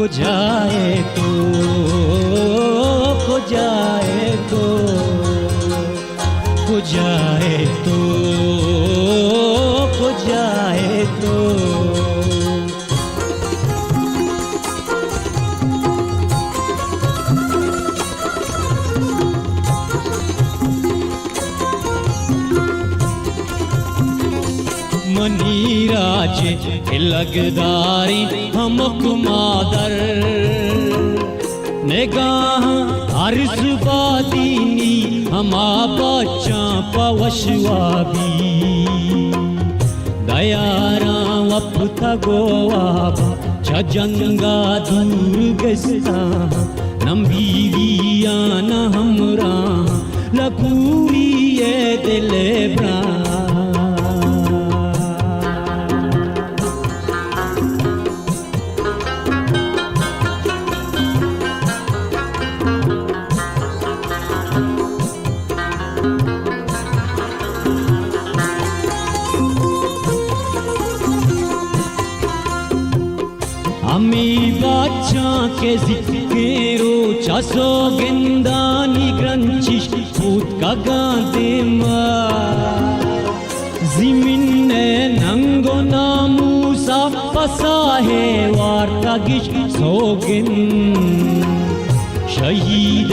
जाए तो जाए तो जाए तो जाए तो मनीराज लगदारी हमक मादर निगाह हर्ष बादीनी हमा बच्चा पवशवाबी दयारा वपथा गोवाबा छजंगा दूर गस्ता नंबीविया न हमरा लकूरी ये दिल ब्रा अमी बाचा के जिक्रो चासो गिंदानी ग्रंचिश फूट का गाते मा जिमिन ने नंगो नामूसा पसा है वार्ता गिश सोगिन शहीद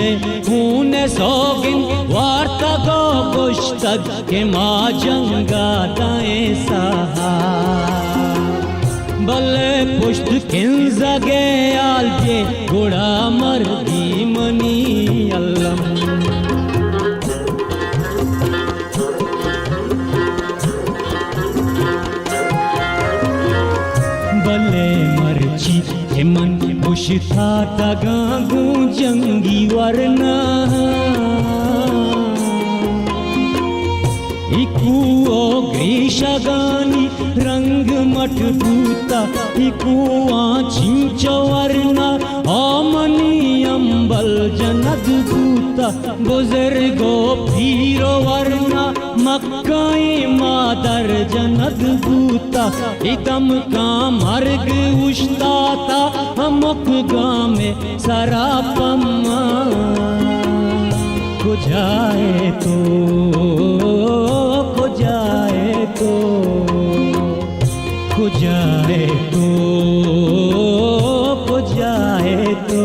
होने सोगिन वार्ता को कुश्तक के माँ जंगा दाएं सहा बल्ले पुष्ट किंजा गे आलजे गुड़ा मर्दी मनी अल्लम बल्ले मर्ची हिमन पुष्टा तगागू जंगी वरना इकुओ ग्रीशगानी रंग मठ भूता इकुआ चिंचवर्णा आमनी अंबल जनद भूता बुजुर्गो पीरो वर्णा मक्काई मादर जनद भूता इदम का मर्ग उश्ताता हमक गामे सरापम्मा जाए तो जाए तो जाए तो जाए तो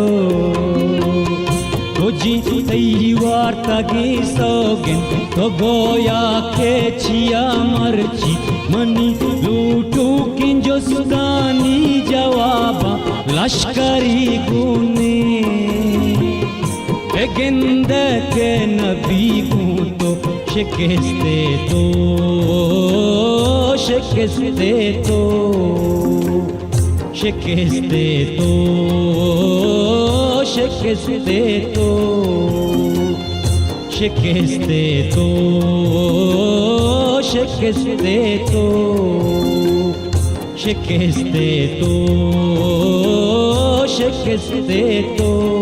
जी वार्ता की सौगिन तो गोया के छिया मर्ची मनी लूटू की जो सुदानी जवाबा लश्करी गुने गिंद के नबी को तो शिकस्ते तो शिकस्ते तो शिकस्ते तो शिकस्ते तो शिकस्ते तो शिकस्ते तो शिकस्ते तो शिकस्ते तो